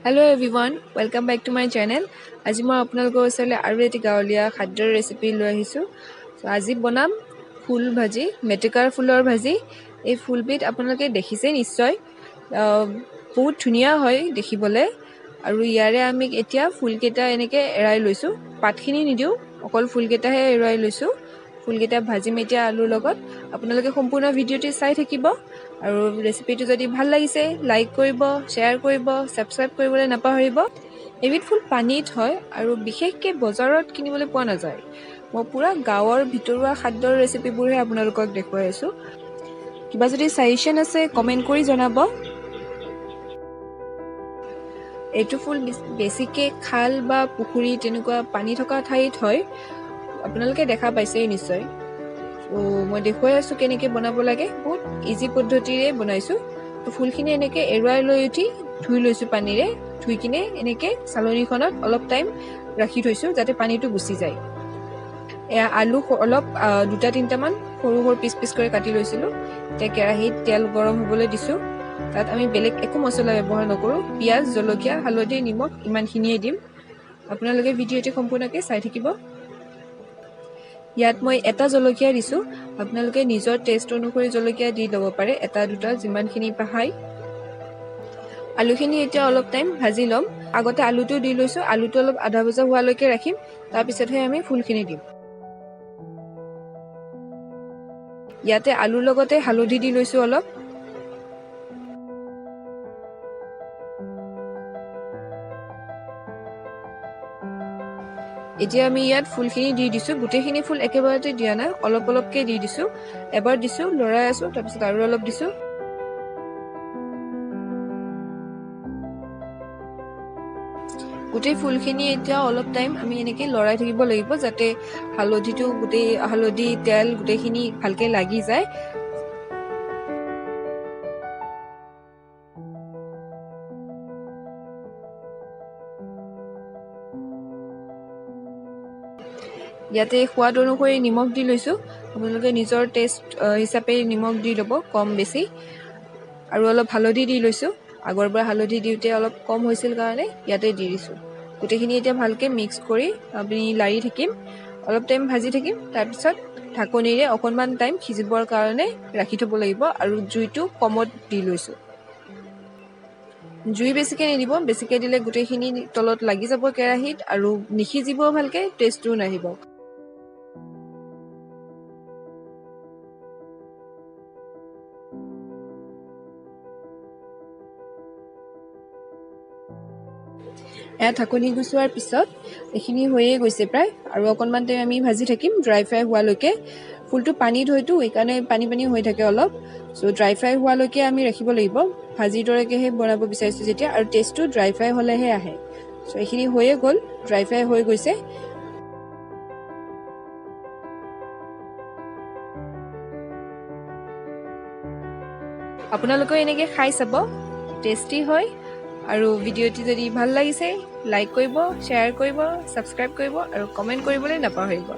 Hello everyone, welcome back to my channel. আজি মই আপোনালোকৰ ওচৰলৈ আৰু এটি গাঁৱলীয়া খাদ্যৰ ৰেচিপি লৈ আহিছোঁ। আজি বনাম ফুল ভাজি, মেটেকাৰ ফুলৰ ভাজি। এই ফুলবিধ আপোনালোকে দেখিছে নিশ্চয়, বহুত ধুনীয়া হয় দেখিবলৈ। আৰু ইয়াৰে আমি এতিয়া ফুলকেইটা এনেকৈ এৰাই লৈছোঁ, পাতখিনি নিদিওঁ, অকল ফুলকেইটাহে এৰাই লৈছোঁ। ফুলকেইটা ভাজিম এতিয়া আলুৰ লগত। আপোনালোকে সম্পূৰ্ণ ভিডিঅ'টি চাই থাকিব। আৰু ৰেচিপিটো যদি ভাল লাগিছে লাইক কৰিব, শ্বেয়াৰ কৰিব, ছাবস্ক্ৰাইব কৰিবলৈ নাপাহৰিব। এবিধ ফুল পানীত হয় আৰু বিশেষকৈ বজাৰত কিনিবলৈ পোৱা নাযায়। মই পূৰা গাঁৱৰ ভিতৰুৱা খাদ্যৰ ৰেচিপিবোৰহে আপোনালোকক দেখুৱাই আছোঁ। কিবা যদি ছাজেশ্যন আছে কমেণ্ট কৰি জনাব। এইটো ফুল বেছিকৈ খাল বা পুখুৰী তেনেকুৱা পানী থকা ঠাইত হয়, আপোনালোকে দেখা পাইছেই নিশ্চয়। মই দেখুৱাই আছোঁ কেনেকৈ বনাব লাগে, বহুত ইজি পদ্ধতিৰে বনাইছোঁ। ফুলখিনি এনেকৈ এৰুৱাই লৈ উঠি ধুই লৈছোঁ পানীৰে, ধুই কিনে এনেকৈ চালনীখনত অলপ টাইম ৰাখি থৈছোঁ যাতে পানীটো গুচি যায়। এয়া আলু অলপ 2-3টামান সৰু সৰু পিচ পিচ কৰি কাটি লৈছিলোঁ। এতিয়া কেৰাহীত তেল গৰম হ'বলৈ দিছোঁ। তাত আমি বেলেগ একো মছলা ব্যৱহাৰ নকৰোঁ, পিঁয়াজ, জলকীয়া, হালধি, নিমখ ইমানখিনিয়ে দিম। আপোনালোকে ভিডিঅ'টি সম্পূৰ্ণকৈ চাই থাকিব। ইয়াত মই এটা জলকীয়া দিছোঁ, আপোনালোকে নিজৰ টেষ্ট অনুসৰি জলকীয়া দি ল'ব পাৰে, 1-2টা যিমানখিনি পায়। আলুখিনি এতিয়া অলপ টাইম ভাজি ল'ম। আগতে আলুটো দি লৈছোঁ, আলুটো অলপ আধা ভজা হোৱালৈকে ৰাখিম, তাৰপিছতহে আমি ফুলখিনি দিম। ইয়াতে আলুৰ লগতে হালধি দি লৈছোঁ অলপ। এতিয়া আমি ইয়াত ফুলখিনি দি দিছোঁ, গোটেইখিনি ফুল একেবাৰতে দিয়া নাই, অলপ অলপকৈ দি দিছোঁ। এবাৰ দিছোঁ, লৰাই আছোঁ, তাৰপিছত আৰু অলপ দিছোঁ। গোটেই ফুলখিনি এতিয়া অলপ টাইম আমি এনেকৈ লৰাই থাকিব লাগিব যাতে হালধিটো হালধি তেল গোটেইখিনি ভালকৈ লাগি যায়। ইয়াতে সোৱাদ অনুসৰি নিমখ দি লৈছোঁ, আপোনালোকে নিজৰ টেষ্ট হিচাপে নিমখ দি ল'ব, কম বেছি। আৰু অলপ হালধি দি লৈছোঁ, আগৰ পৰা হালধি দিওঁতে অলপ কম হৈছিল কাৰণে ইয়াতে দি দিছোঁ। গোটেইখিনি এতিয়া ভালকৈ মিক্স কৰি আমি লাৰি থাকিম, অলপ টাইম ভাজি থাকিম, তাৰপিছত ঢাকনিৰে অকণমান টাইম সিজিবৰ কাৰণে ৰাখি থ'ব লাগিব। আৰু জুইটো কমত দি লৈছোঁ। জুই বেছিকৈ নিদিব, বেছিকৈ দিলে গোটেইখিনি তলত লাগি যাব কেৰাহীত আৰু নিসিজিব ভালকৈ, টেষ্টটোও নাহিব। এয়া ঢাকনি গুচোৱাৰ পিছত এইখিনি হৈয়ে গৈছে প্ৰায়, আৰু অকণমান টাইম আমি ভাজি থাকিম ড্ৰাই ফ্ৰাই হোৱালৈকে। ফুলটো পানীত হয়তো সেইকাৰণে পানী পানী হৈ থাকে অলপ, ড্ৰাই ফ্ৰাই হোৱালৈকে আমি ৰাখিব লাগিব। ভাজিৰ দৰেকৈহে বনাব বিচাৰিছোঁ যেতিয়া, আৰু টেষ্টটো ড্ৰাই ফ্ৰাই হ'লেহে আহে। এইখিনি হৈয়ে গ'ল, ড্ৰাই ফ্ৰাই হৈ গৈছে। আপোনালোকেও এনেকৈ খাই চাব, টেষ্টি হয়। আৰু ভিডিঅ'টি যদি ভাল লাগিছে লাইক কৰিব, শ্বেয়াৰ কৰিব, ছাবস্ক্ৰাইব কৰিব আৰু কমেণ্ট কৰিবলৈ নাপাহৰিব।